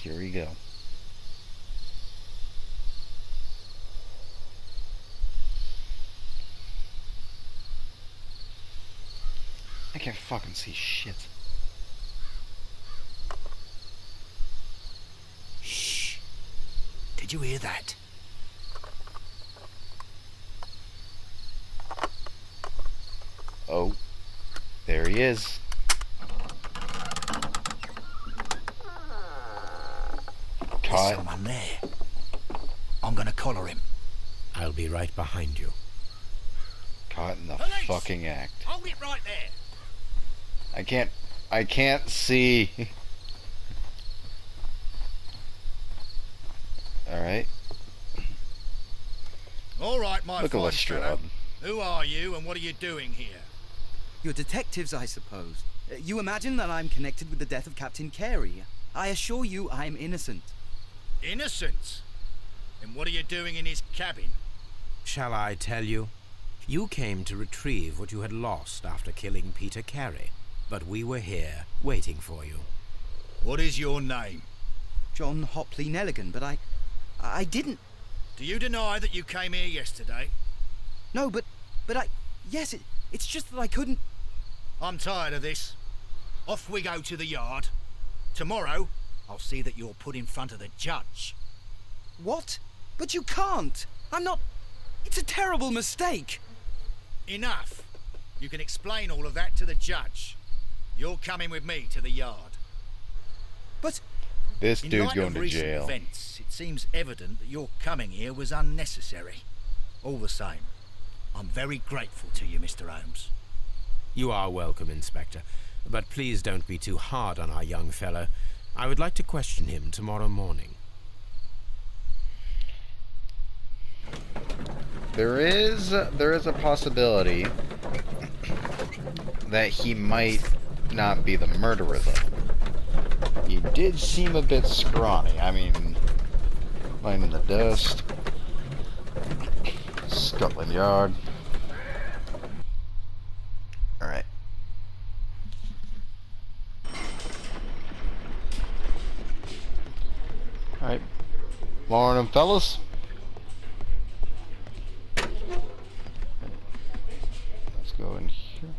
Here we go. I can't fucking see shit. Shh. Did you hear that? Oh, there he is. There's Caught. someone there. I'm gonna collar him. I'll be right behind you. Caught in the Police! fucking act. Hold it right there. I can't see. Alright. All right, my Look at fine Lestrade. fellow. Who are you and what are you doing here? You're detectives, I suppose. You imagine that I'm connected with the death of Captain Carey. I assure you I'm innocent. Innocent? And what are you doing in his cabin? Shall I tell you? You came to retrieve what you had lost after killing Peter Carey, but we were here, waiting for you. What is your name? John Hopley Nelligan, but I didn't... Do you deny that you came here yesterday? No, but yes, it's just that I couldn't... I'm tired of this. Off we go to the yard. Tomorrow, I'll see that you're put in front of the judge. What? But you can't! I'm not... It's a terrible mistake! Enough. You can explain all of that to the judge. You're coming with me to the yard. But... This In dude's light going of to recent jail. events, it seems evident that your coming here was unnecessary. All the same, I'm very grateful to you, Mr. Holmes. You are welcome, Inspector, but please don't be too hard on our young fellow. I would like to question him tomorrow morning. There is a possibility that he might not be the murderer, though. He did seem a bit scrawny. I mean, lying in the dust, Scotland Yard. All right. All right. Morning, fellas. Let's go in here.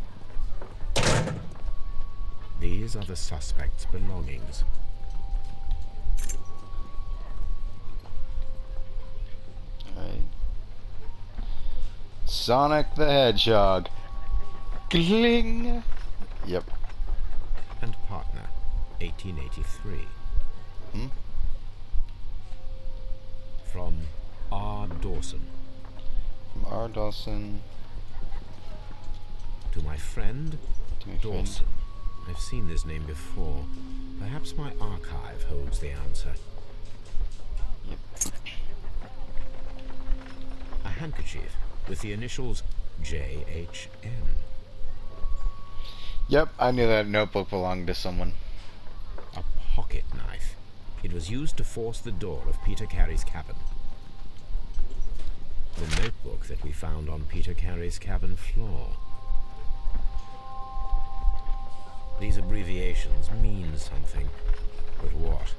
These are the suspect's belongings. Alright. Sonic the Hedgehog. Gling! Yep. And partner, 1883. Hmm? From R. Dawson. From R. Dawson To my friend, to my friend. Dawson. I've seen this name before. Perhaps my archive holds the answer. Yep. A handkerchief with the initials JHN. Yep, I knew that notebook belonged to someone. A pocket knife. It was used to force the door of Peter Carey's cabin. The notebook that we found on Peter Carey's cabin floor. These abbreviations mean something. But what?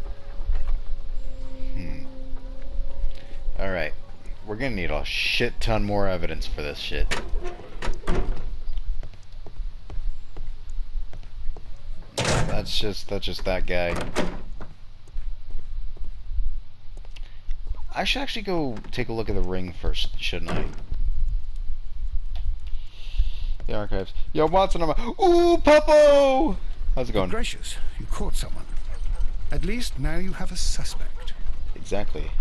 Alright. We're gonna need a shit ton more evidence for this shit. That's just that guy. I should actually go take a look at the ring first, shouldn't I? The archives. Yo, Watson, ooh, Puppo! How's it going? Gracious, you caught someone. At least now you have a suspect. Exactly.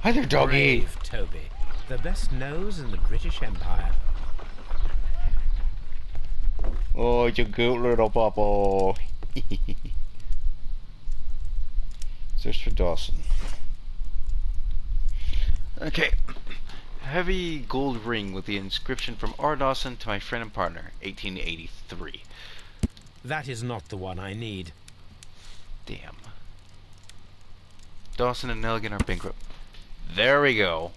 Hi there, doggy! Brave Toby. The best nose in the British Empire. Oh, you cute little Puppo. Search for Dawson. Okay. Heavy gold ring with the inscription from R. Dawson to my friend and partner, 1883. That is not the one I need. Damn. Dawson and Nelligan are bankrupt. There we go.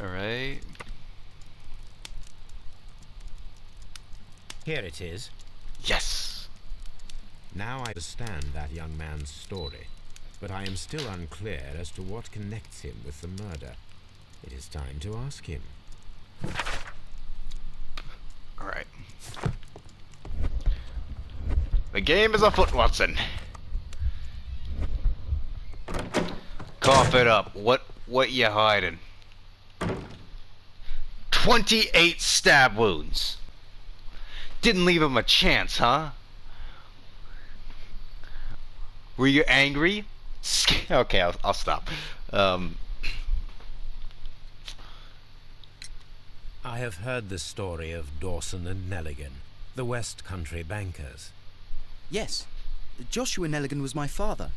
Alright. Here it is. Yes! Now I understand that young man's story, but I am still unclear as to what connects him with the murder. It is time to ask him. Alright. The game is afoot, Watson. Cough it up. What you hiding? 28 stab wounds. Didn't leave him a chance, huh? Were you angry? Okay, I'll stop. I have heard the story of Dawson and Nelligan, the West Country bankers. Yes. Joshua Nelligan was my father.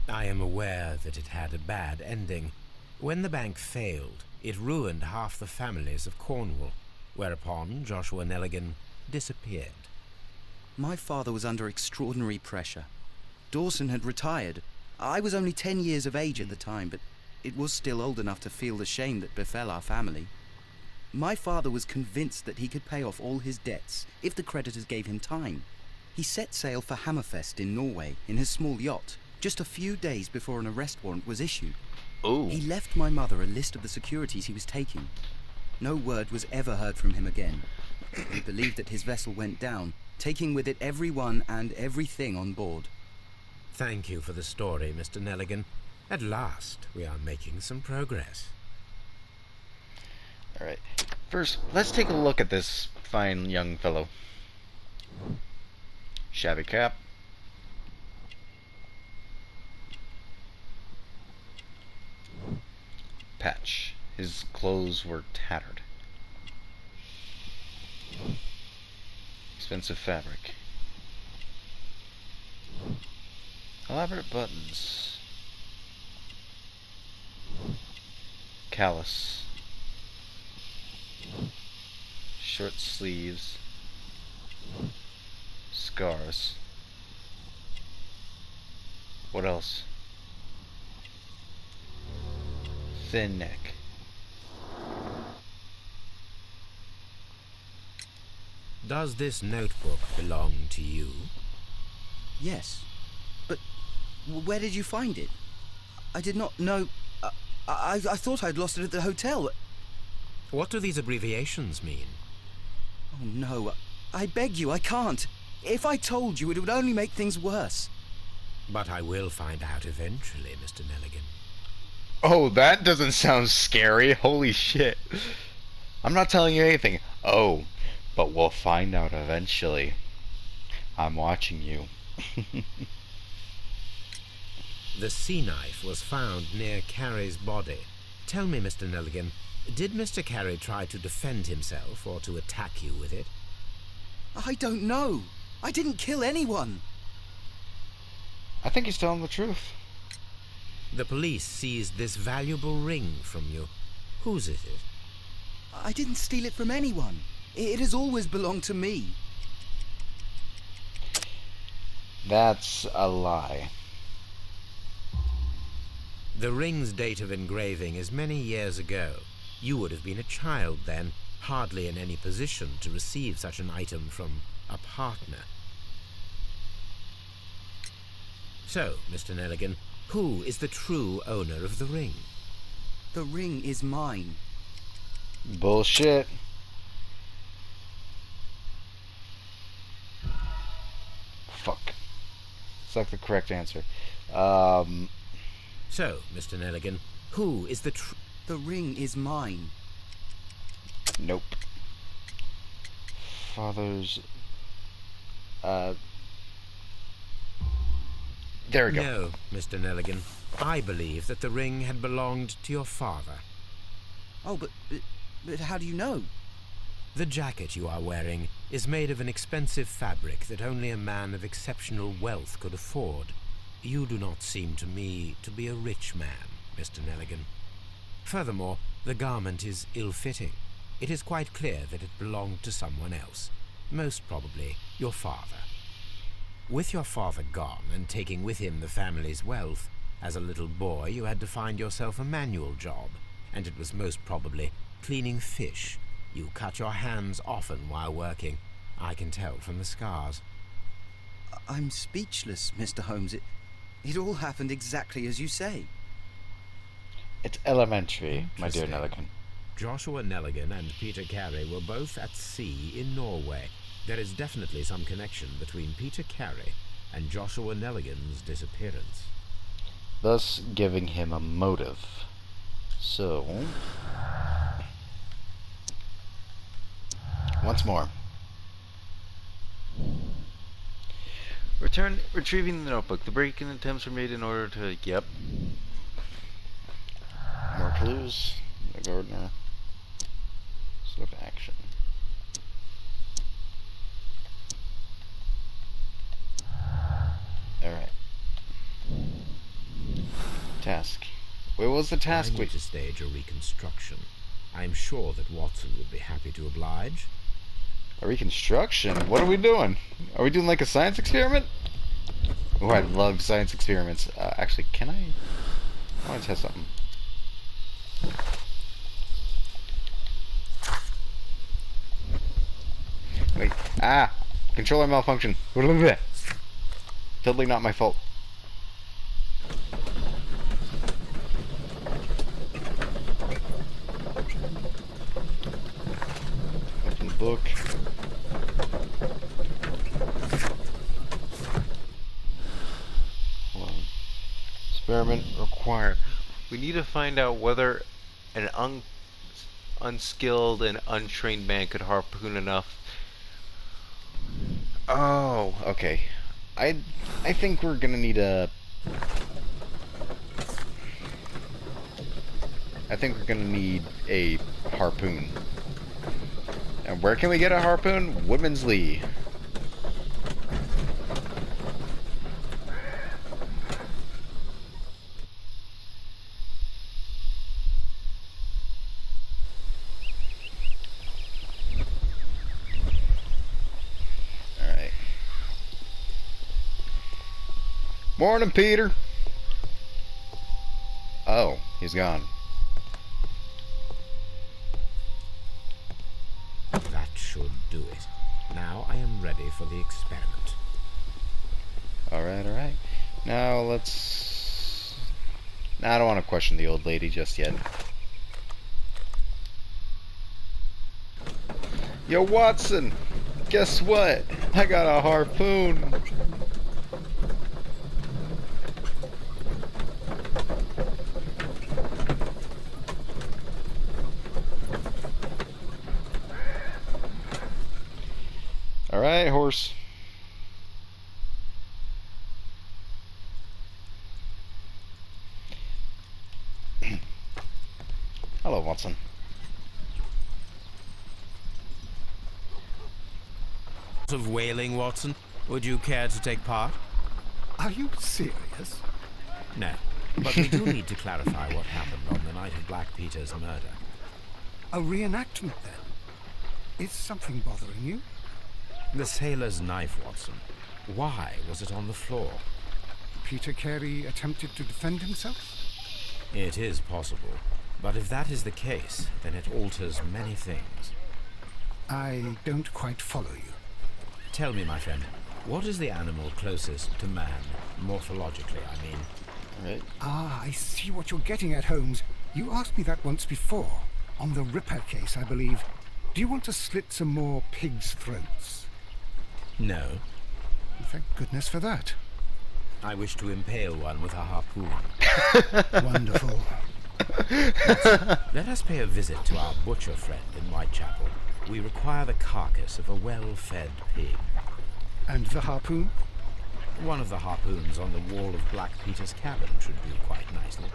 I am aware that it had a bad ending. When the bank failed, it ruined half the families of Cornwall, whereupon Joshua Nelligan disappeared. My father was under extraordinary pressure. Dawson had retired. I was only 10 years of age at the time, but it was still old enough to feel the shame that befell our family. My father was convinced that he could pay off all his debts if the creditors gave him time. He set sail for Hammerfest in Norway in his small yacht, just a few days before an arrest warrant was issued. Ooh. He left my mother a list of the securities he was taking. No word was ever heard from him again. We believe that his vessel went down, taking with it everyone and everything on board. Thank you for the story, Mr. Nelligan. At last, we are making some progress. Alright. First, let's take a look at this fine young fellow. Shabby cap. Patch. His clothes were tattered. Expensive fabric. Elaborate buttons. Callus. Short sleeves. Scars. What else? Thin neck. Does this notebook belong to you? Yes. But where did you find it? I did not know... I thought I'd lost it at the hotel. What do these abbreviations mean? Oh no, I beg you, I can't. If I told you, it would only make things worse. But I will find out eventually, Mr. Nelligan. Oh, that doesn't sound scary. Holy shit. I'm not telling you anything. Oh, but we'll find out eventually. I'm watching you. The sea knife was found near Carey's body. Tell me, Mr. Nelligan, did Mr. Carey try to defend himself or to attack you with it? I don't know. I didn't kill anyone. I think he's telling the truth. The police seized this valuable ring from you. Whose is it? I didn't steal it from anyone. It has always belonged to me. That's a lie. The ring's date of engraving is many years ago. You would have been a child then, hardly in any position to receive such an item from a partner. So, Mr. Nelligan, who is the true owner of the ring? The ring is mine. Bullshit. Fuck. It's like the correct answer. So, Mr. Nelligan, who is the The ring is mine. Nope. Father's... There we go. No, Mr. Nelligan. I believe that the ring had belonged to your father. Oh, but how do you know? The jacket you are wearing is made of an expensive fabric that only a man of exceptional wealth could afford. You do not seem to me to be a rich man, Mr. Nelligan. Furthermore, the garment is ill-fitting. It is quite clear that it belonged to someone else, most probably your father. With your father gone and taking with him the family's wealth, as a little boy you had to find yourself a manual job, and it was most probably cleaning fish. You cut your hands often while working. I can tell from the scars. I'm speechless, Mr. Holmes. It all happened exactly as you say. It's elementary, my dear Interesting. Nelligan. Joshua Nelligan and Peter Carey were both at sea in Norway. There is definitely some connection between Peter Carey and Joshua Nelligan's disappearance. Thus giving him a motive. So, once more. Retrieving the notebook. The break-in attempts were made in order to... Yep. More clues. The gardener. Swift action. Alright. Task. Where was the task? I need to stage a reconstruction. I'm sure that Watson would be happy to oblige. A reconstruction? What are we doing? Are we doing like a science experiment? Oh, I love science experiments. Actually, can I want to test something. Wait. Ah! Controller malfunction. Totally not my fault. Open the book. Hold on. Experiment required. We need to find out whether an unskilled and untrained man could harpoon enough. Oh, okay. I think we're gonna need a... I think we're gonna need a harpoon. And where can we get a harpoon? Woodman's Lee. Alright. Morning, Peter. Oh, he's gone. That should do it. Now I am ready for the experiment. Alright, alright. Now let's... Nah, I don't want to question the old lady just yet. Yo, Watson! Guess what? I got a harpoon! Alright, horse. Hello, Watson. Of whaling, Watson? Would you care to take part? Are you serious? No. But we do need to clarify what happened on the night of Black Peter's murder. A reenactment, then? Is something bothering you? The sailor's knife, Watson. Why was it on the floor? Peter Carey attempted to defend himself? It is possible. But if that is the case, then it alters many things. I don't quite follow you. Tell me, my friend, what is the animal closest to man, morphologically, I mean? Alright. Ah, I see what you're getting at, Holmes. You asked me that once before. On the Ripper case, I believe. Do you want to slit some more pigs' throats? No. Thank goodness for that. I wish to impale one with a harpoon. Wonderful. Let us pay a visit to our butcher friend in Whitechapel. We require the carcass of a well-fed pig. And the harpoon? One of the harpoons on the wall of Black Peter's cabin should do quite nicely.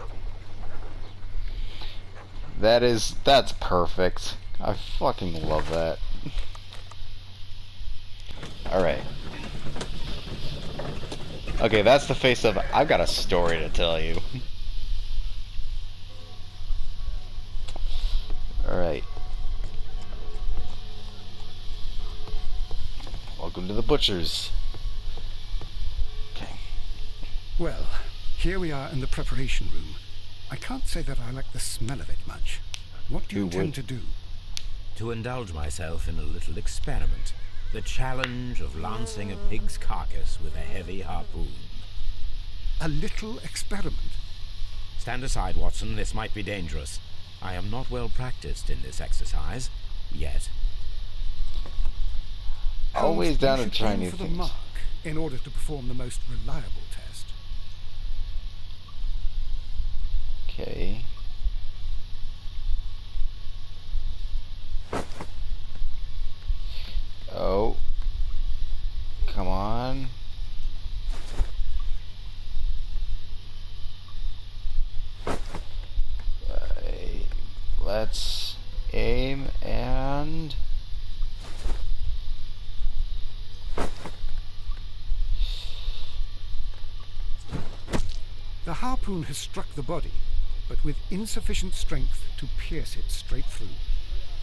That's perfect. I fucking love that. Alright. Okay, that's the face of, I've got a story to tell you. Alright. Welcome to the butcher's. Okay. Well, here we are in the preparation room. I can't say that I like the smell of it much. What do you Who intend would? to do? To indulge myself in a little experiment. The challenge of lancing a pig's carcass with a heavy harpoon. A little experiment. Stand aside, Watson. This might be dangerous. I am not well practiced in this exercise. Yet. Always Holmes, down you to should try aim new for the things. mark in order to perform the most reliable test. Okay. Oh. Come on. Let's aim and... The harpoon has struck the body, but with insufficient strength to pierce it straight through.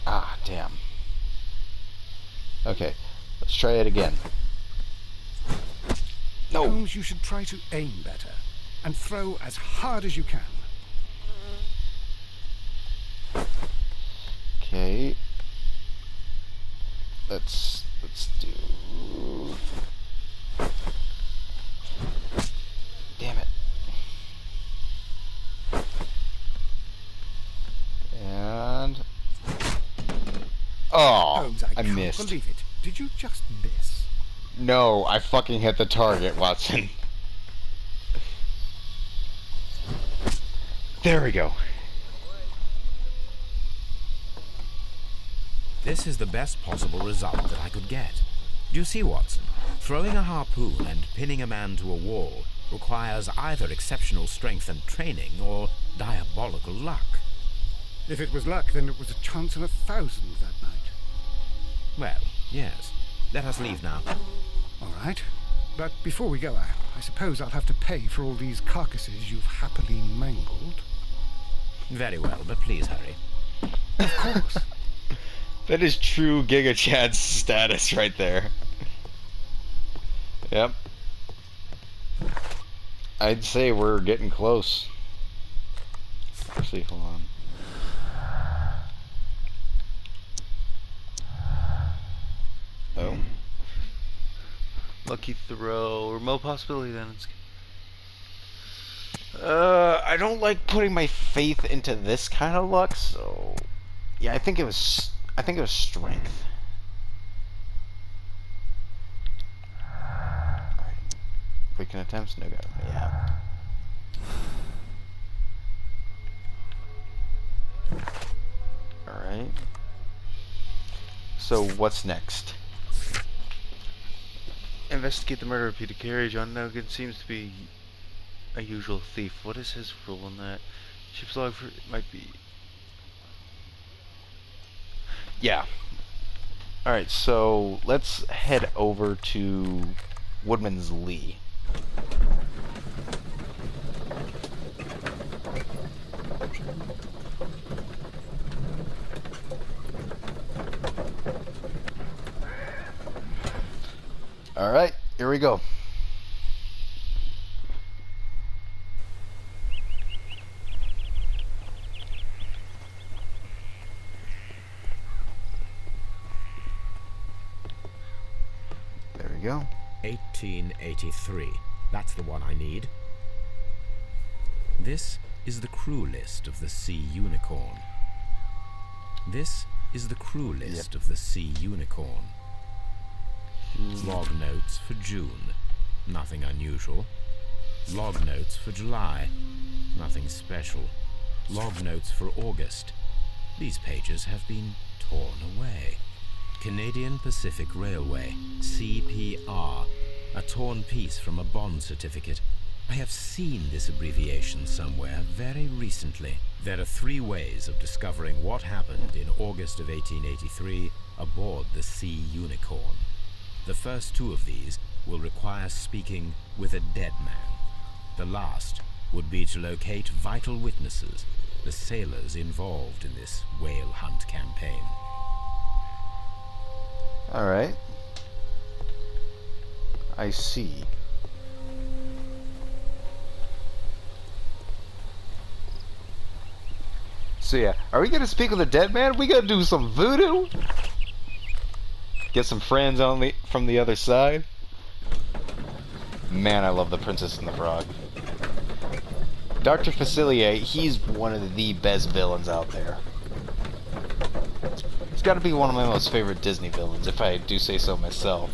Ah, damn. Okay, let's try it again. No! Holmes, you should try to aim better and throw as hard as you can. Okay. Let's do... Damn it. And... Oh, Holmes, I can't missed. believe it. Did you just miss? No, I fucking hit the target, Watson. There we go. This is the best possible result that I could get. Do you see, Watson? Throwing a harpoon and pinning a man to a wall requires either exceptional strength and training or diabolical luck. If it was luck, then it was a chance in 1,000 that night. Well, yes. Let us leave now. All right. But before we go, I suppose I'll have to pay for all these carcasses you've happily mangled. Very well, but please hurry. Of course. That is true Giga Chad status right there. Yep. I'd say we're getting close. Actually, hold on. Oh. Lucky throw. Remote possibility then. I don't like putting my faith into this kind of luck, so yeah, I think it was strength. Alright. Freaking attempts, no go. Yeah. Alright. So what's next? Investigate the murder of Peter Carey. John Nogan seems to be a usual thief. What is his role in that? Ship's log for might be. Yeah. Alright, so let's head over to Woodman's Lee. Alright, here we go. There we go. 1883. That's the one I need. This is the crew list of the Sea Unicorn. This is the crew list of the Sea Unicorn. Log notes for June. Nothing unusual. Log notes for July. Nothing special. Log notes for August. These pages have been torn away. Canadian Pacific Railway, CPR, a torn piece from a bond certificate. I have seen this abbreviation somewhere very recently. There are 3 ways of discovering what happened in August of 1883 aboard the Sea Unicorn. The first 2 of these will require speaking with a dead man. The last would be to locate vital witnesses, the sailors involved in this whale hunt campaign. Alright. I see. So yeah, are we gonna speak with a dead man? We gonna do some voodoo? Get some friends from the other side. Man, I love the Princess and the Frog. Dr. Facilier, he's one of the best villains out there. He's got to be one of my most favorite Disney villains, if I do say so myself.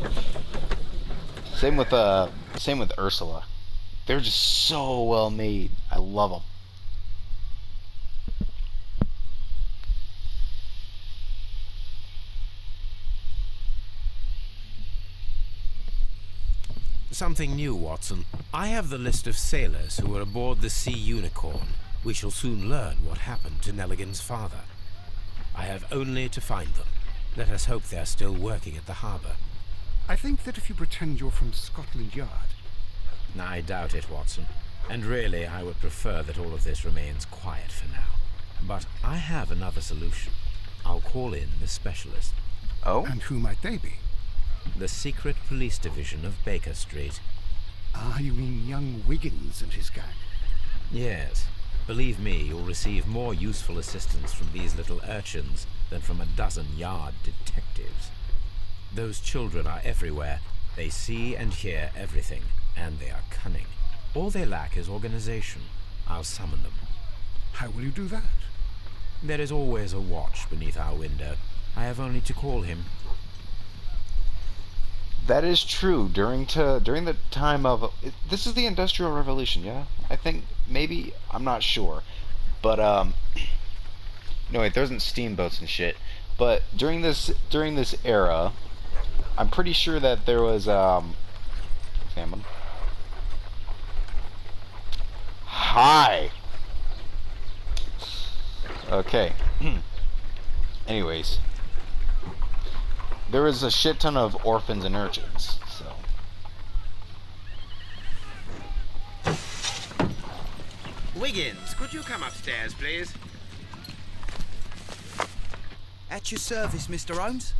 Same with Ursula. They're just so well made. I love them. Something new, Watson. I have the list of sailors who were aboard the Sea Unicorn. We shall soon learn what happened to Nelligan's father. I have only to find them. Let us hope they are still working at the harbour. I think that if you pretend you're from Scotland Yard... I doubt it, Watson. And really, I would prefer that all of this remains quiet for now. But I have another solution. I'll call in the specialist. Oh? And who might they be? The secret police division of Baker Street. Ah, you mean young Wiggins and his gang? Yes. Believe me, you'll receive more useful assistance from these little urchins than from a dozen yard detectives. Those children are everywhere. They see and hear everything, and they are cunning. All they lack is organization. I'll summon them. How will you do that? There is always a watch beneath our window. I have only to call him. That is true. During the time of this is the Industrial Revolution, yeah. I think maybe I'm not sure, but no wait, there wasn't steamboats and shit. But during this era, I'm pretty sure that there was salmon. Hi. Okay. Anyways. There was a shit ton of orphans and urchins, so. Wiggins, could you come upstairs, please? At your service, Mr. Holmes.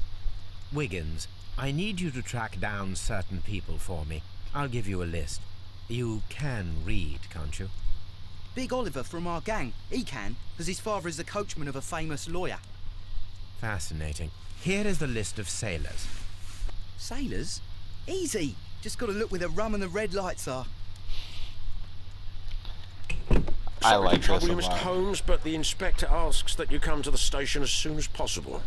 Wiggins, I need you to track down certain people for me. I'll give you a list. You can read, can't you? Big Oliver from our gang. He can, because his father is the coachman of a famous lawyer. Fascinating. Here is the list of sailors. Sailors? Easy. Just got to look where the rum and the red lights are. I like this trouble a you, Mr. lot. Holmes, but the inspector asks that you come to the station as soon as possible.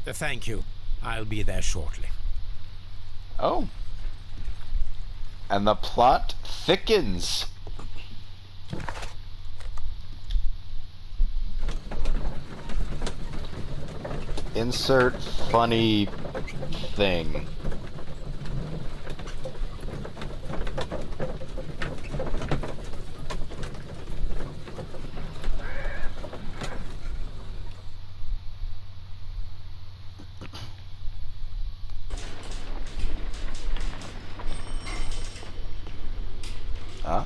Thank you. I'll be there shortly. Oh. And the plot thickens. Insert funny thing. Ah.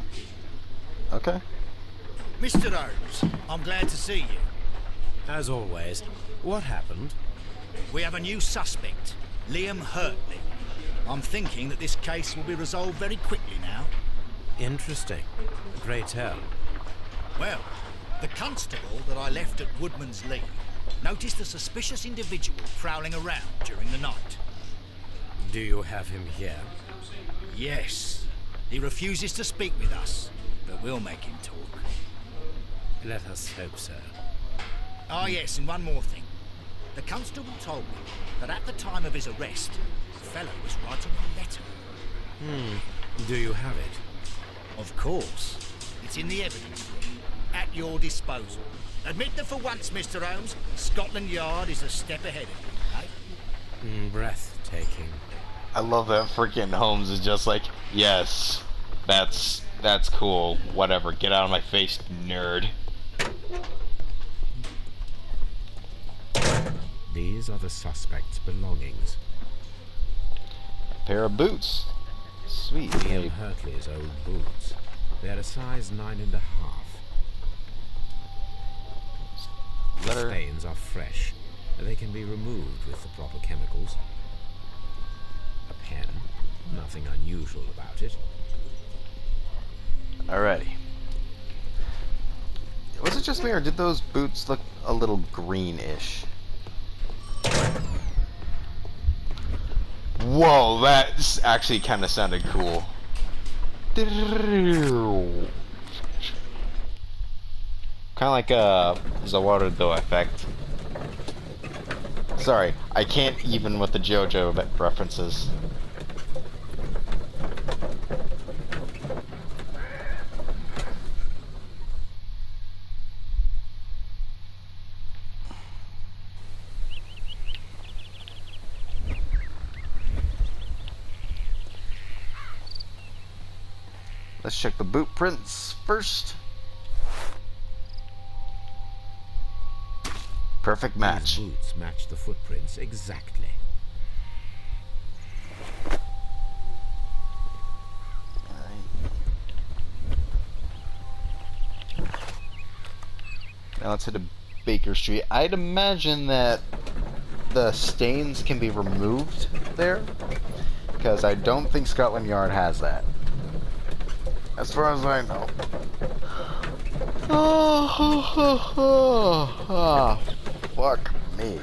Okay. Mr. Holmes, I'm glad to see you. As always, what happened? We have a new suspect, Liam Hurtley. I'm thinking that this case will be resolved very quickly now. Interesting. Great tell. Well, the constable that I left at Woodman's Lee noticed a suspicious individual prowling around during the night. Do you have him here? Yes. He refuses to speak with us, but we'll make him talk. Let us hope so. Ah, yes, and one more thing. The constable told me that at the time of his arrest, the fellow was writing a letter. Do you have it? Of course. It's in the evidence room, at your disposal. Admit that for once, Mr. Holmes, Scotland Yard is a step ahead of you, eh? Breathtaking. I love that freaking Holmes is just like, yes, that's cool. Whatever, get out of my face, nerd. These are the suspect's belongings. A pair of boots. Sweet. Liam Hurtley's old boots. They're a size 9.5. The Letter. stains are fresh. They can be removed with the proper chemicals. A pen. Nothing unusual about it. Alrighty. Was it just me, or did those boots look a little greenish? Whoa, that actually kind of sounded cool. Kind of like a Zawarudo effect. Sorry, I can't even with the JoJo references. Let's check the boot prints first. Perfect match. These boots match the footprints exactly. Now let's head to Baker Street. I'd imagine that the stains can be removed there, because I don't think Scotland Yard has that. As far as I know. Oh, fuck me.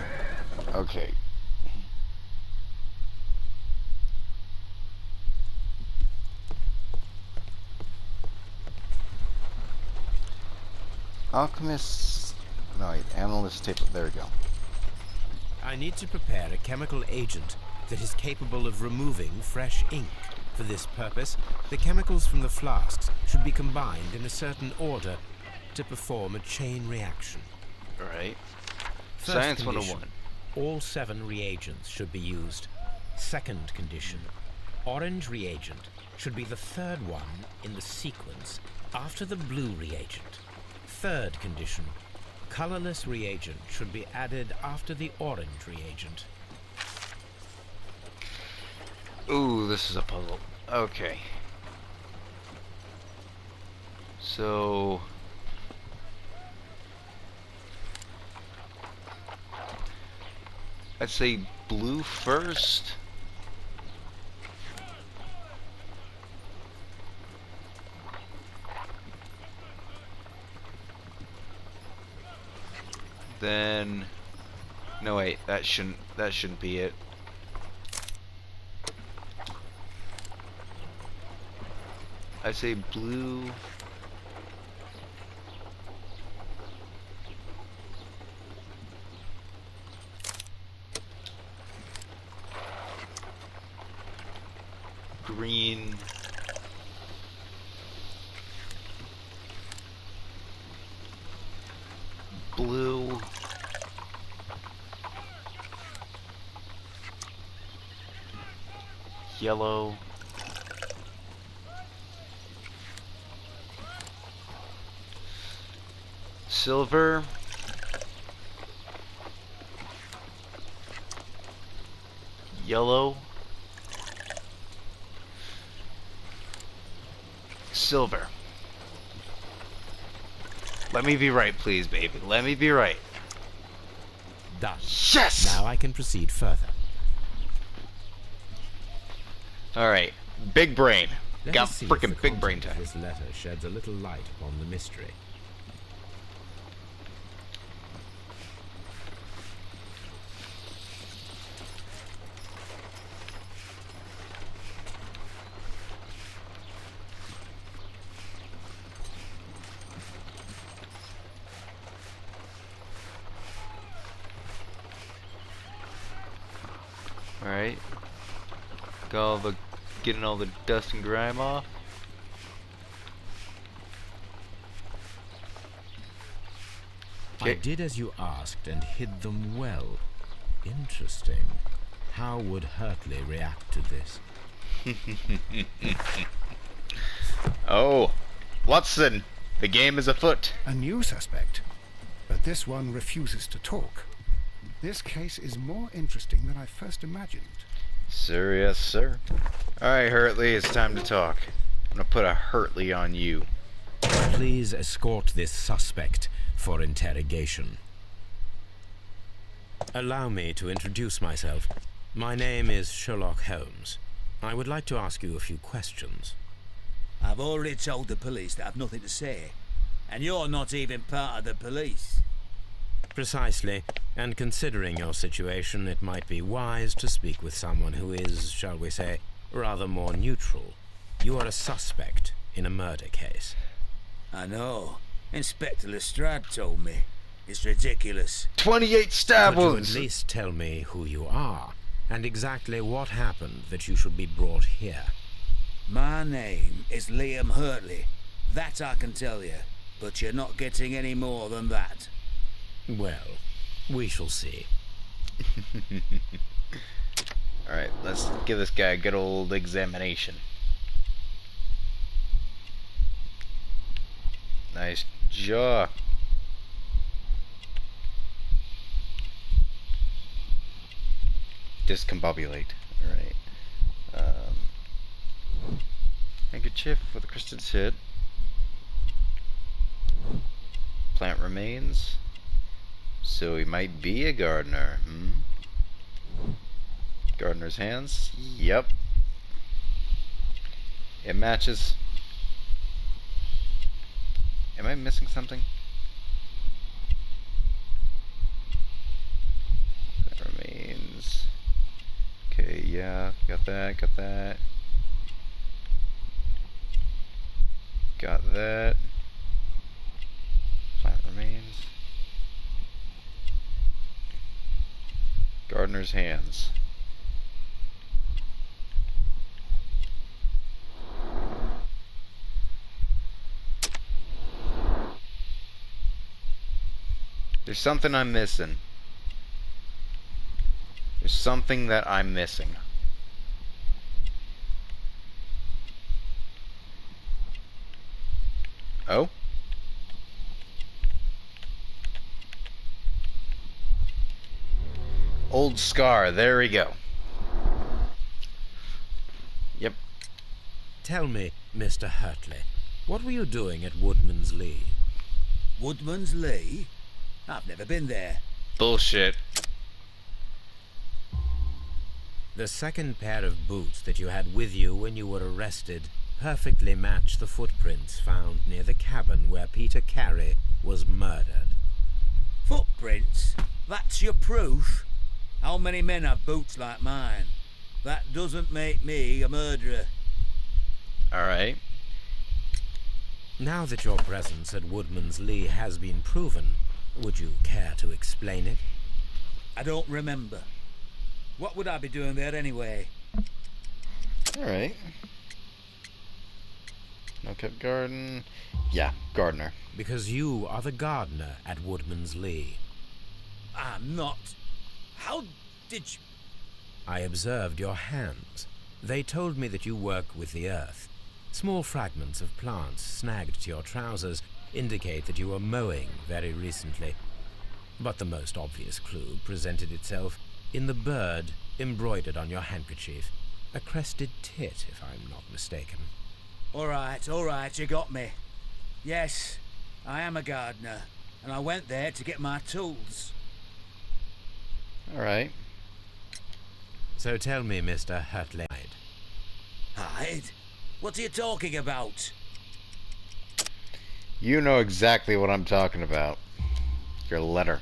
Okay. Alchemist. No, wait, analyst tape. There we go. I need to prepare a chemical agent that is capable of removing fresh ink. For this purpose, the chemicals from the flasks should be combined in a certain order to perform a chain reaction. Alright. First Science condition, 101. all 7 reagents should be used. Second condition, orange reagent should be the third one in the sequence after the blue reagent. Third condition, colorless reagent should be added after the orange reagent. Ooh, this is a puzzle. Okay. So... I'd say blue first. Then... No wait, that shouldn't be it. I'd say blue. Green. Blue. Yellow. Silver. Yellow. Silver. Let me be right, please, baby. Let me be right. Done. Yes! Now I can proceed further. Alright. Big brain. Let Got us see if the freaking big brain content time. of this letter sheds a little light upon the mystery. Alright. Getting all the dust and grime off. I did as you asked and hid them well. Interesting. How would Hurtley react to this? Oh, Watson, the game is afoot. A new suspect, but this one refuses to talk. This case is more interesting than I first imagined. Sir, yes, sir. Alright, Hurtley, it's time to talk. I'm gonna put a Hurtley on you. Please escort this suspect for interrogation. Allow me to introduce myself. My name is Sherlock Holmes. I would like to ask you a few questions. I've already told the police that I've nothing to say. And you're not even part of the police. Precisely, and considering your situation, it might be wise to speak with someone who is, shall we say, rather more neutral. You are a suspect in a murder case. I know. Inspector Lestrade told me. It's ridiculous. 28 stab Could you wounds! at least tell me who you are, and exactly what happened that you should be brought here? My name is Liam Hurtley. That I can tell you. But you're not getting any more than that. Well, we shall see. Alright, let's give this guy a good old examination. Nice jaw. Discombobulate. Alright. Handkerchief with a Kristen's hit. Plant remains. So he might be a gardener. Gardener's hands. Yep. It matches. Am I missing something? That remains. Okay, yeah, got that, got that. Got that. Plant remains. Gardener's hands. There's something I'm missing. There's something that I'm missing. Oh? Old scar, there we go. Yep. Tell me, Mr. Hurtley, what were you doing at Woodman's Lee? Woodman's Lee? I've never been there. Bullshit. The second pair of boots that you had with you when you were arrested perfectly match the footprints found near the cabin where Peter Carey was murdered. Footprints? That's your proof? How many men have boots like mine? That doesn't make me a murderer. Alright. Now that your presence at Woodman's Lee has been proven, would you care to explain it? I don't remember. What would I be doing there anyway? Alright. No cut garden. Yeah, gardener. Because you are the gardener at Woodman's Lee. I'm not. How did you... I observed your hands. They told me that you work with the earth. Small fragments of plants snagged to your trousers indicate that you were mowing very recently. But the most obvious clue presented itself in the bird embroidered on your handkerchief. A crested tit, if I'm not mistaken. All right, you got me. Yes, I am a gardener, and I went there to get my tools. Alright. So tell me, Mr. Hurtley. Hide? What are you talking about? You know exactly what I'm talking about. Your letter.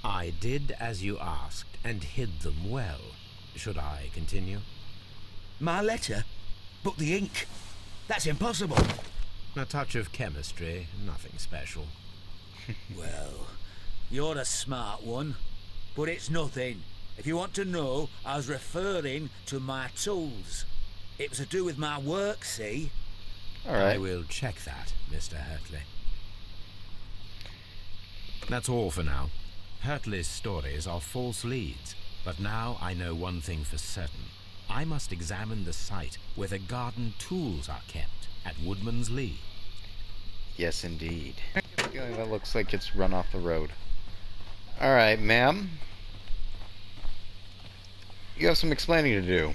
I did as you asked, and hid them well. Should I continue? My letter? But the ink? That's impossible. A touch of chemistry, nothing special. Well, you're a smart one. But it's nothing. If you want to know, I was referring to my tools. It was to do with my work, see? Alright. I will check that, Mr. Hurtley. That's all for now. Hurtley's stories are false leads, but now I know one thing for certain. I must examine the site where the garden tools are kept at Woodman's Lee. Yes, indeed. That looks like it's run off the road. Alright, ma'am. You have some explaining to do.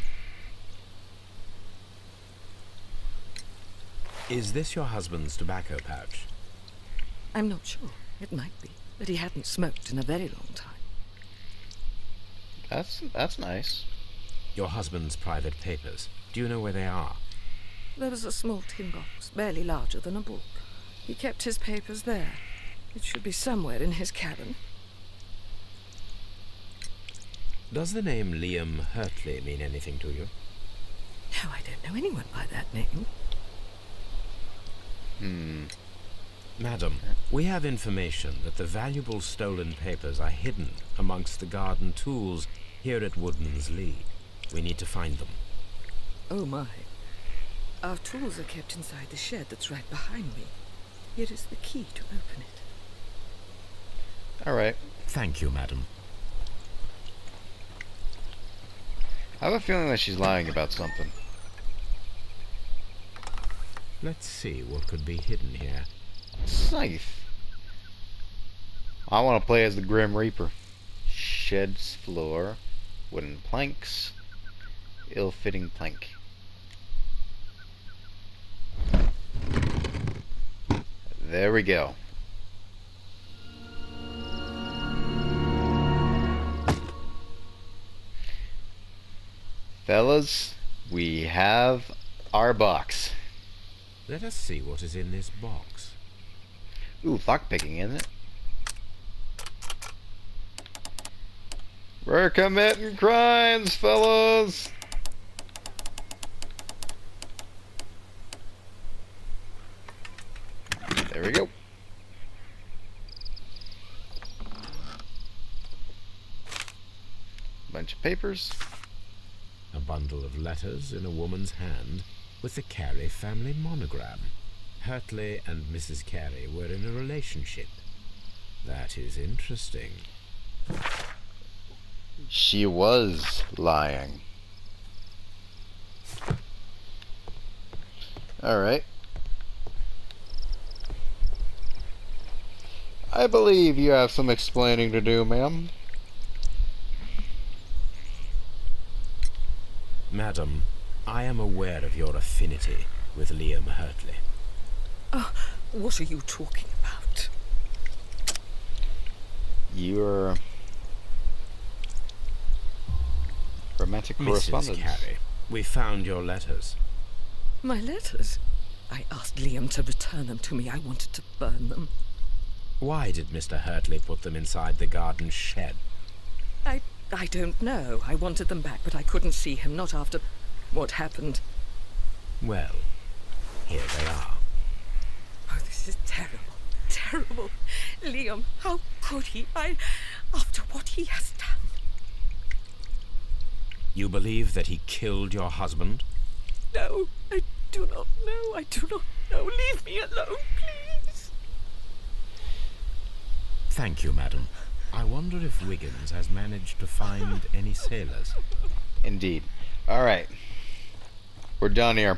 Is this your husband's tobacco pouch? I'm not sure. It might be, but he hadn't smoked in a very long time. That's nice. Your husband's private papers. Do you know where they are? There was a small tin box, barely larger than a book. He kept his papers there. It should be somewhere in his cabin. Does the name Liam Hurtley mean anything to you? No, I don't know anyone by that name. Madam, we have information that the valuable stolen papers are hidden amongst the garden tools here at Woodman's Lee. We need to find them. Oh my. Our tools are kept inside the shed that's right behind me. Here is the key to open it. Alright. Thank you, madam. I have a feeling that she's lying about something. Let's see what could be hidden here. Scythe. I want to play as the Grim Reaper. Shed's floor. Wooden planks. Ill-fitting plank. There we go. Fellas, we have our box. Let us see what is in this box. Ooh, lockpicking, isn't it? We're committing crimes, fellas! There we go. Bunch of papers. A bundle of letters in a woman's hand with the Carey family monogram. Hurtley and Mrs. Carey were in a relationship. That is interesting. She was lying. Alright. I believe you have some explaining to do, ma'am. Madam, I am aware of your affinity with Liam Hurtley. Oh, what are you talking about? Your romantic correspondence. Mrs. Carey, we found your letters. My letters? I asked Liam to return them to me. I wanted to burn them. Why did Mr. Hurtley put them inside the garden shed? I don't know. I wanted them back, but I couldn't see him, not after what happened. Well, here they are. Oh, this is terrible. Terrible. Liam, how could he? After what he has done. You believe that he killed your husband? No, I do not know. I do not know. Leave me alone, please. Thank you, madam. I wonder if Wiggins has managed to find any sailors. Indeed. Alright. We're done here.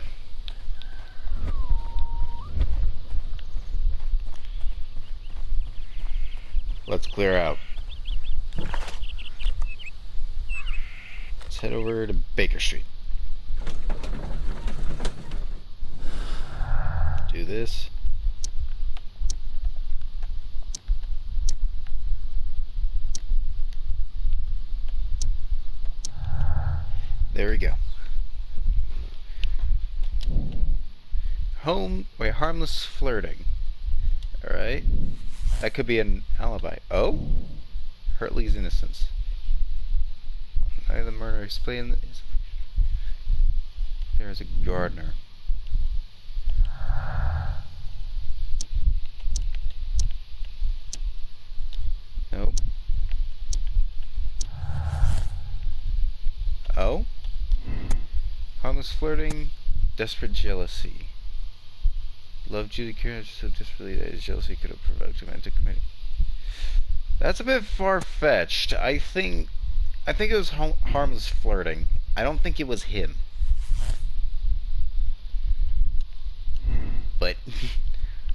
Let's clear out. Let's head over to Baker Street. Do this. There we go. Harmless flirting. Alright. That could be an alibi. Oh? Hurtley's innocence. The murder explained. There is a gardener. Nope. Oh? Harmless flirting, desperate jealousy. Love Judy Kieran so desperately that his jealousy could have provoked him into committing. That's a bit far-fetched. I think it was harmless flirting. I don't think it was him. But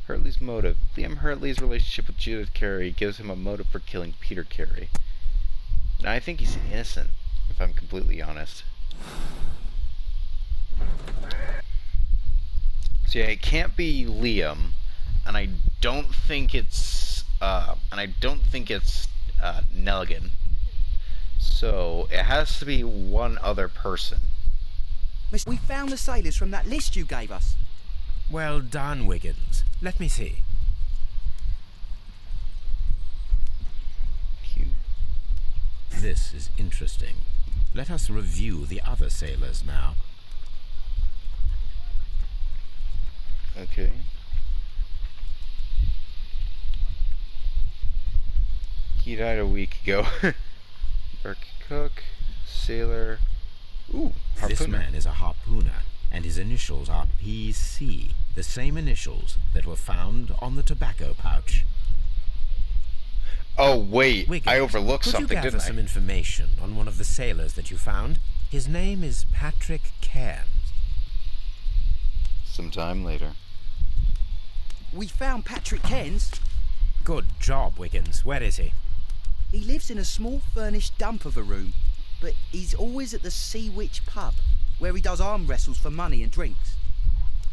Hurtley's motive. Liam Hurtley's relationship with Judith Carey gives him a motive for killing Peter Carey. Now I think he's innocent, if I'm completely honest. So yeah, it can't be Liam, and I don't think it's Nelligan. So it has to be one other person. We found the sailors from that list you gave us. Well done, Wiggins. Let me see. This is interesting. Let us review the other sailors now. Okay. He died a week ago. Burke Cook, sailor. Ooh, harpooner. This man is a harpooner, and his initials are PC, the same initials that were found on the tobacco pouch. Oh wait, Wiggins, I overlooked something, could you gather didn't I? some information on one of the sailors that you found? His name is Patrick Cairns. Some time later. We found Patrick Cairns. Good job, Wiggins. Where is he? He lives in a small furnished dump of a room, but he's always at the Sea Witch pub, where he does arm wrestles for money and drinks.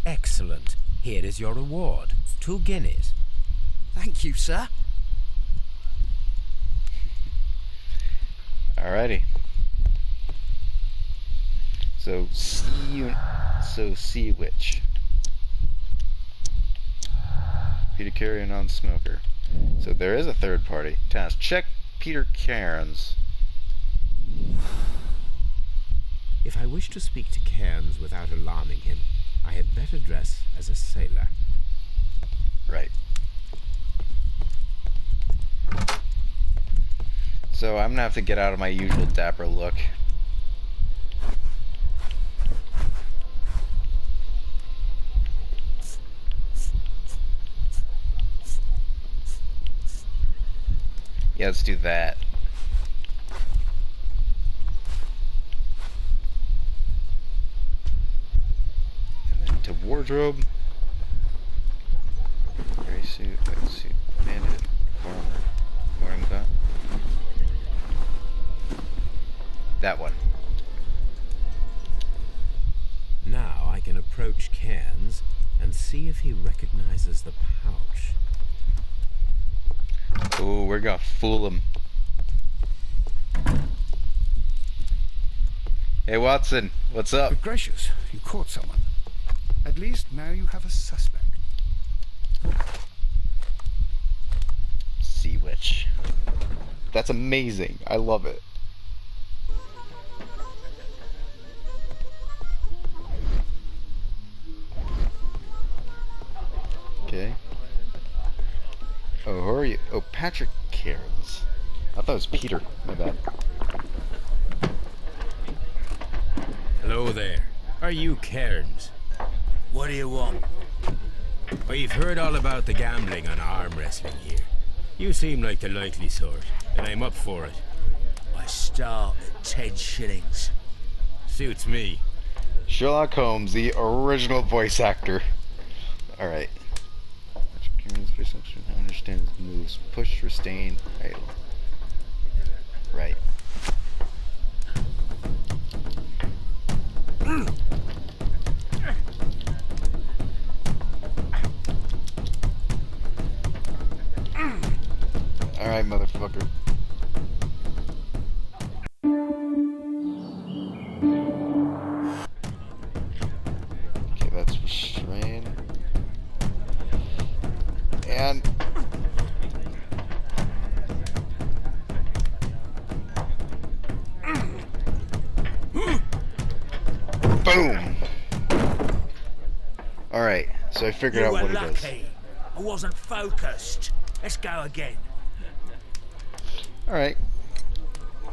Excellent. Here is your reward. 2 guineas. Thank you, sir. Alrighty. So Sea Witch. Peter Carey, a non-smoker. So there is a third party. Task. Check Peter Cairns. If I wish to speak to Cairns without alarming him, I had better dress as a sailor. Right. So I'm gonna have to get out of my usual dapper look. Yeah, let's do that. And then to wardrobe. Gray suit, white suit, bandit, farmer, morning coat. That one. Now I can approach Cairns and see if he recognizes the pouch. Ooh, we're gonna fool him. Hey Watson, what's up? Good gracious, you caught someone. At least now you have a suspect. Sea Witch. That's amazing. I love it. Okay. Oh, who are you? Oh, Patrick Cairns. I thought it was Peter. My bad. Hello there. Are you Cairns? What do you want? I've heard all about the gambling on arm wrestling here. You seem like the likely sort, and I'm up for it. I start at 10 shillings. Suits me. Sherlock Holmes, the original voice actor. Alright. Patrick Cairns, perception, understand his moves. Push, restrain, idle. Right. Alright, motherfucker. Okay, that's restrain. And... boom! Alright, so I figured out You were what it is. lucky. I wasn't focused. Let's go again. Alright.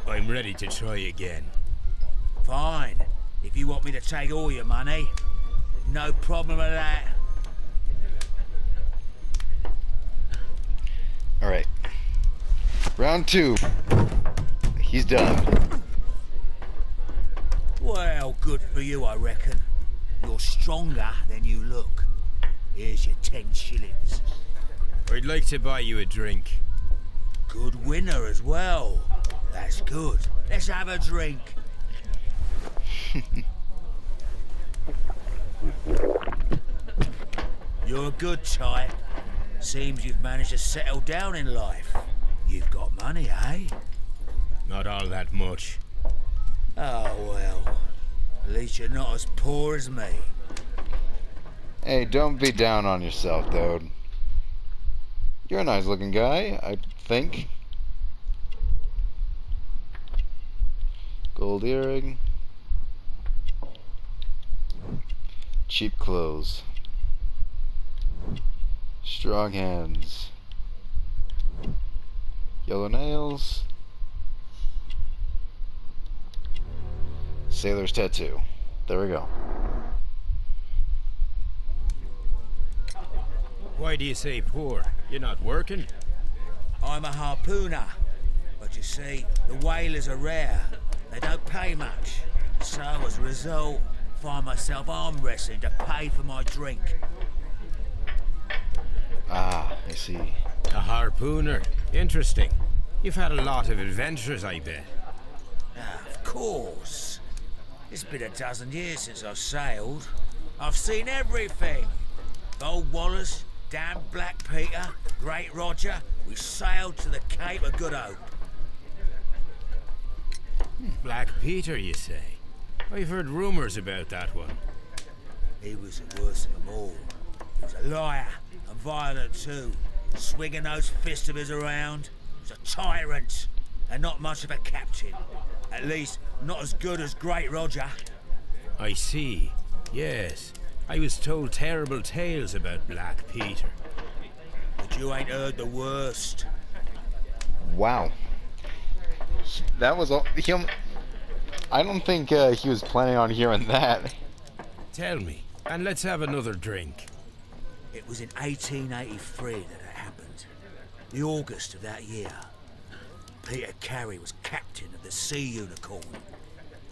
I'm ready to try again. Fine. If you want me to take all your money, no problem with that. Alright. Round 2. He's done. Well, good for you, I reckon. You're stronger than you look. Here's your 10 shillings. I'd like to buy you a drink. Good winner as well. That's good. Let's have a drink. You're a good type. Seems you've managed to settle down in life. You've got money, eh? Not all that much. Oh, well. At least you're not as poor as me. Hey, don't be down on yourself, dude. You're a nice looking guy, I think. Gold earring. Cheap clothes. Strong hands. Yellow nails. Sailor's tattoo. There we go. Why do you say poor? You're not working? I'm a harpooner. But you see, the whalers are rare. They don't pay much. So, as a result, find myself arm wrestling to pay for my drink. Ah, I see. A harpooner. Interesting. You've had a lot of adventures, I bet. Ah, of course. It's been a dozen years since I've sailed. I've seen everything. Old Wallace, damn Black Peter, Great Roger. We sailed to the Cape of Good Hope. Black Peter, you say? I've heard rumors about that one. He was the worst of them all. He was a liar, and violent too. Swinging those fists of his around. He was a tyrant, and not much of a captain. At least, not as good as Great Roger. I see. Yes. I was told terrible tales about Black Peter. But you ain't heard the worst. Wow. That was all. I don't think he was planning on hearing that. Tell me, and let's have another drink. It was in 1883 that it happened. The August of that year. Peter Carey was captain of the Sea Unicorn,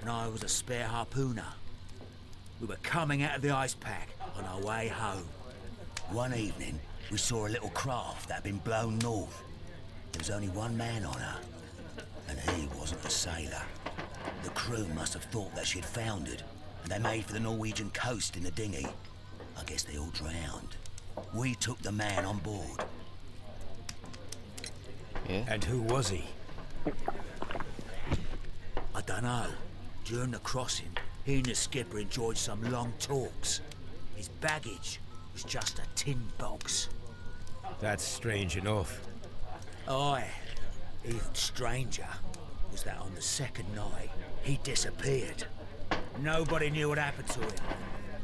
and I was a spare harpooner. We were coming out of the ice pack on our way home. One evening, we saw a little craft that had been blown north. There was only one man on her, and he wasn't a sailor. The crew must have thought that she'd foundered, and they made for the Norwegian coast in the dinghy. I guess they all drowned. We took the man on board. Yeah. And who was he? I dunno. During the crossing, he and the skipper enjoyed some long talks. His baggage was just a tin box. That's strange enough. Aye. Even stranger was that on the second night, he disappeared. Nobody knew what happened to him.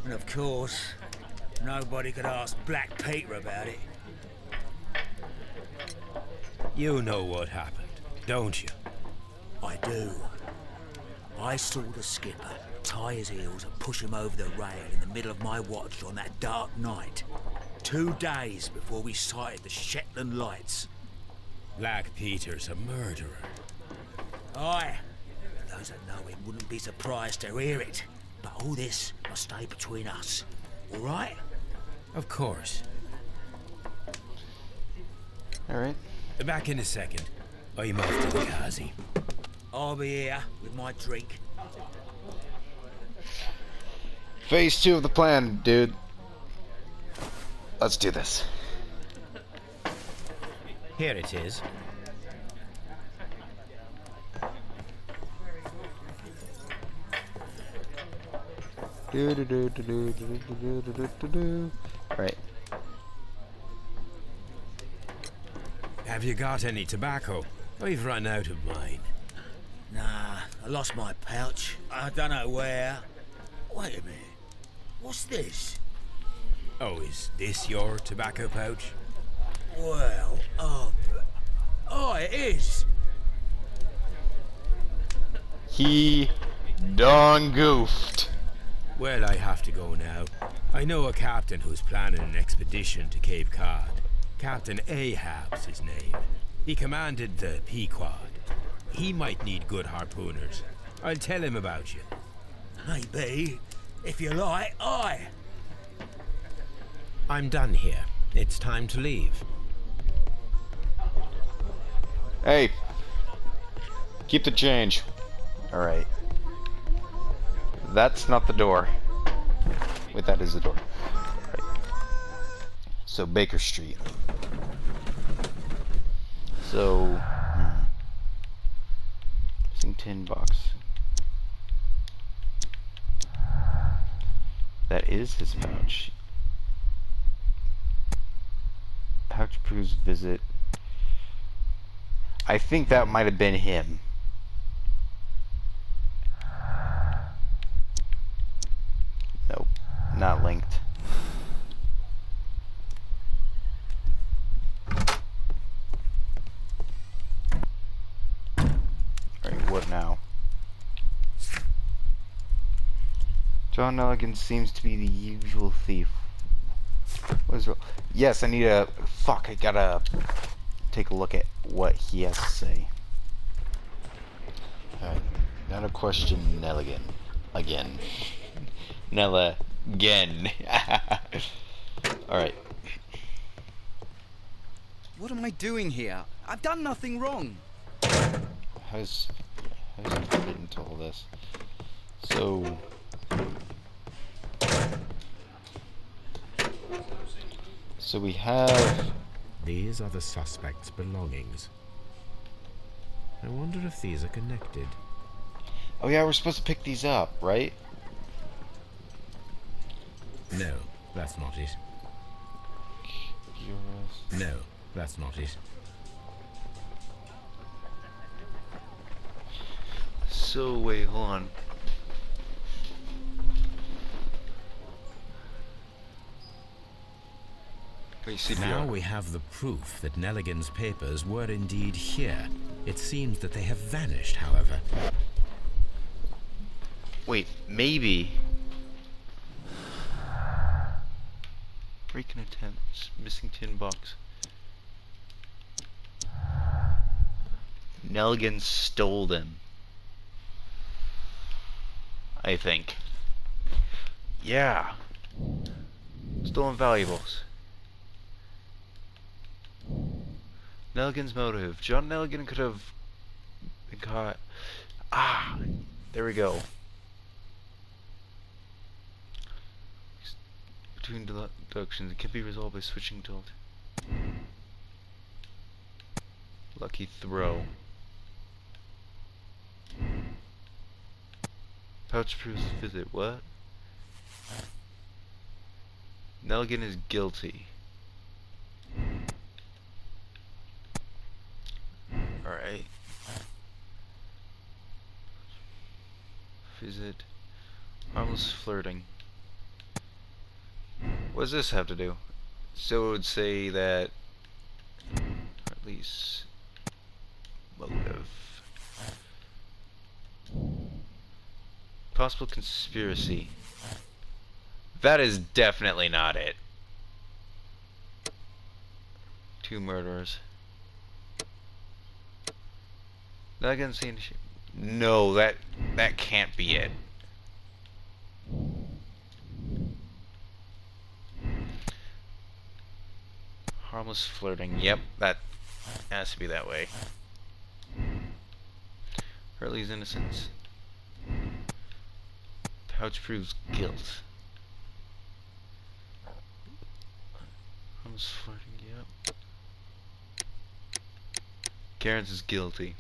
And of course, nobody could ask Black Peter about it. You know what happened, don't you? I do. I saw the skipper tie his heels and push him over the rail in the middle of my watch on that dark night. 2 days before we sighted the Shetland lights. Black Peter's a murderer. Aye. And those that know him wouldn't be surprised to hear it. But all this must stay between us. All right? Of course. Alright. Back in a second. I'm off to the Kazi. I'll be here with my drink. Phase 2 of the plan, dude. Let's do this. Here it is. Alright. Have you got any tobacco? I've run out of mine. Nah, I lost my pouch. I don't know where. Wait a minute. What's this? Oh, is this your tobacco pouch? Well, oh, it is. He done goofed. Well, I have to go now. I know a captain who's planning an expedition to Cape Cod. Captain Ahab's his name. He commanded the Pequod. He might need good harpooners. I'll tell him about you. Maybe. If you like, aye. I'm done here. It's time to leave. Hey. Keep the change. Alright. That's not the door. Wait, that is the door. Right. So, Baker Street. So, missing tin box. That is his pouch. Pouch proves visit. I think that might have been him. not linked. Alright, what now? John Nelligan seems to be the usual thief. What is it? Yes, I need a... Fuck, I gotta take a look at what he has to say. Alright, gotta question Nelligan. Again. Nella. Again. Alright. What am I doing here? I've done nothing wrong. How's he fit into all this? So... So we have... These are the suspect's belongings. I wonder if these are connected. Oh yeah, we're supposed to pick these up, right? No, that's not it. No, that's not it. So, wait, hold on. Wait, CPR. Now we have the proof that Nelligan's papers were indeed here. It seems that they have vanished, however. Wait, maybe... Break-in attempts. Missing tin box. Nelligan stole them. I think. Yeah. Stolen valuables. Nelligan's motive. John Nelligan could have been caught. Ah, there we go. Between deductions, it can be resolved by switching tilt. Lucky throw. Pouch proves visit. What? Nelligan is guilty. Alright. Visit. Harmless flirting. What does this have to do? So it would say that... Or at least... Motive. Possible conspiracy. That is definitely not it. 2 murderers. Not against the... No, that can't be it. Harmless flirting. Yep, that has to be that way. Hurley's innocence. Pouch proves guilt. Harmless flirting. Yep. Garrett's is guilty.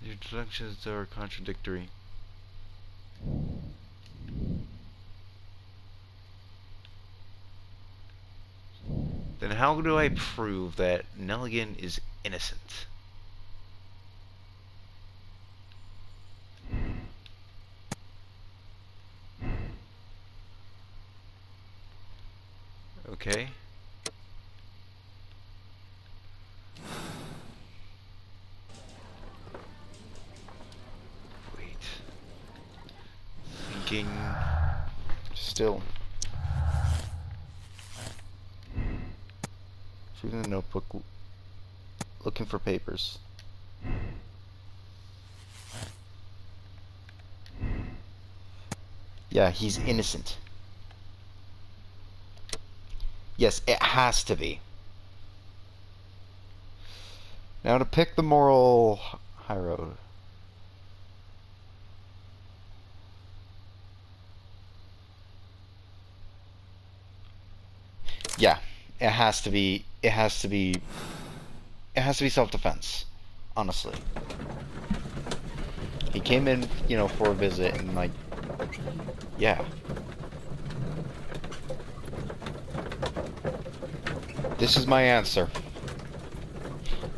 Your deductions are contradictory. Then how do I prove that Nelligan is innocent? Okay. Thinking still. Reading the notebook, looking for papers. Yeah, he's innocent. Yes, it has to be. Now to pick the moral high road. Yeah, it has to be. It has to be. It has to be self-defense. Honestly, he came in, you know, for a visit, and like, yeah. This is my answer.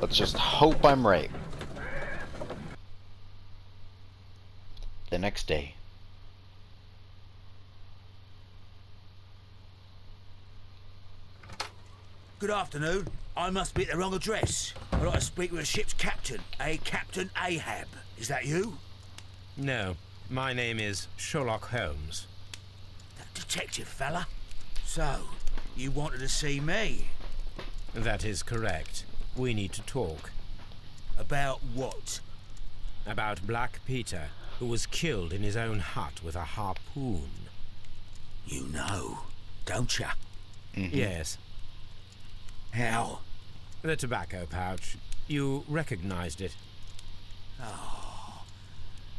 Let's just hope I'm right. The next day. Good afternoon. I must be at the wrong address. I'd like to speak with a ship's captain, a Captain Ahab. Is that you? No, my name is Sherlock Holmes. That detective fella? So, you wanted to see me? That is correct. We need to talk. About what? About Black Peter, who was killed in his own hut with a harpoon. You know, don't ya? Yes. How? The tobacco pouch. You recognized it.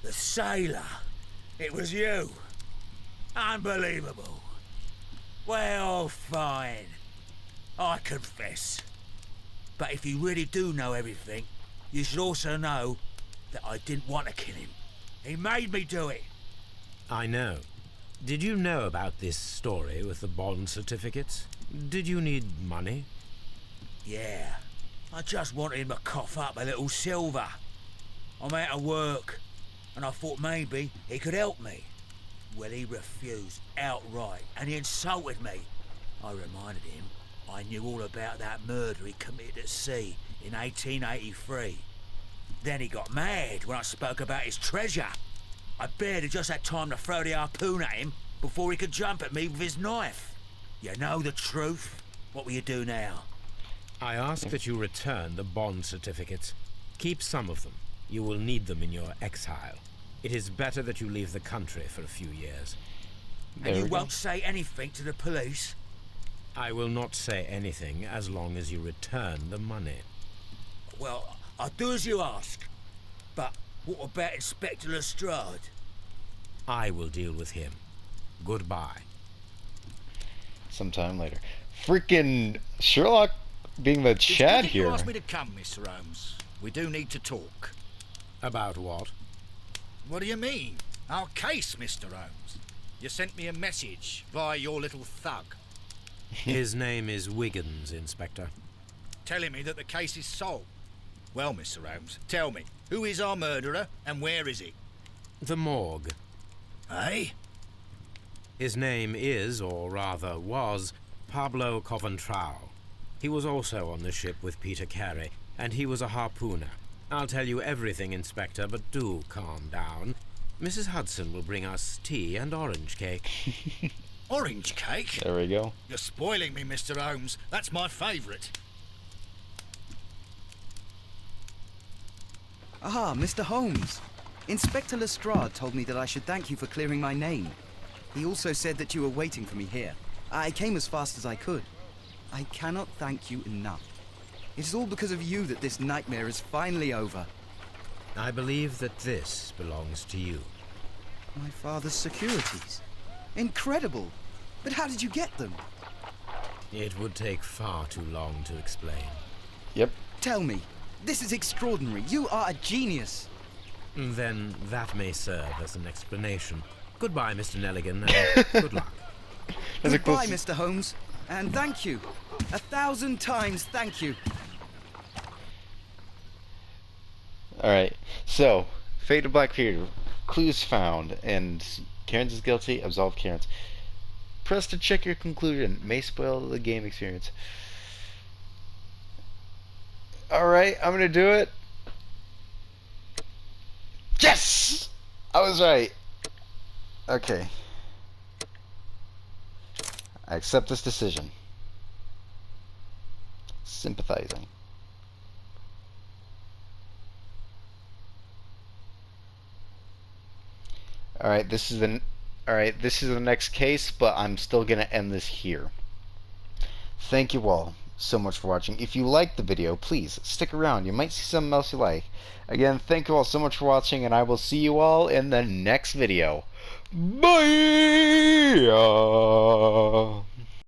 The sailor. It was you. Unbelievable. Well, fine. I confess. But if you really do know everything, you should also know that I didn't want to kill him. He made me do it. I know. Did you know about this story with the bond certificates? Did you need money? Yeah. I just wanted him to cough up a little silver. I'm out of work, and I thought maybe he could help me. Well, he refused outright, and he insulted me. I reminded him I knew all about that murder he committed at sea in 1883. Then he got mad when I spoke about his treasure. I barely just had time to throw the harpoon at him before he could jump at me with his knife. You know the truth. What will you do now? I ask that you return the bond certificates. Keep some of them. You will need them in your exile. It is better that you leave the country for a few years. And you won't say anything to the police? I will not say anything as long as you return the money. Well, I'll do as you ask. But what about Inspector Lestrade? I will deal with him. Goodbye. Sometime later. Freaking Sherlock being the Chad You here. asked me to come, Mr. Holmes. We do need to talk. About what? What do you mean? Our case, Mr. Holmes. You sent me a message via your little thug, His name is Wiggins, Inspector. telling me that the case is solved. Well, Mr. Holmes, tell me, who is our murderer and where is he? The morgue. Eh? His name is, or rather was, Pablo Coventrao. He was also on the ship with Peter Carey, and he was a harpooner. I'll tell you everything, Inspector, but do calm down. Mrs. Hudson will bring us tea and orange cake. Orange cake? There we go. You're spoiling me, Mr. Holmes. That's my favourite. Ah, Mr. Holmes. Inspector Lestrade told me that I should thank you for clearing my name. He also said that you were waiting for me here. I came as fast as I could. I cannot thank you enough. It is all because of you that this nightmare is finally over. I believe that this belongs to you. My father's securities. Incredible! But how did you get them? It would take far too long to explain. Yep. Tell me. This is extraordinary. You are a genius. Then that may serve as an explanation. Goodbye, Mr. Nelligan, and good luck. That's a Goodbye, close- Mr. Holmes. And thank you. 1,000 times thank you. Alright, so, Fate of Black Peter. Clues found, and Cairns is guilty, absolve Cairns. Press to check your conclusion. May spoil the game experience. Alright, I'm gonna do it. Yes! I was right. Okay. I accept this decision. Sympathizing. Alright, this is the next case, but I'm still gonna end this here. Thank you all so much for watching. If you liked the video, please stick around. You might see something else you like. Again, thank you all so much for watching, and I will see you all in the next video. Bye!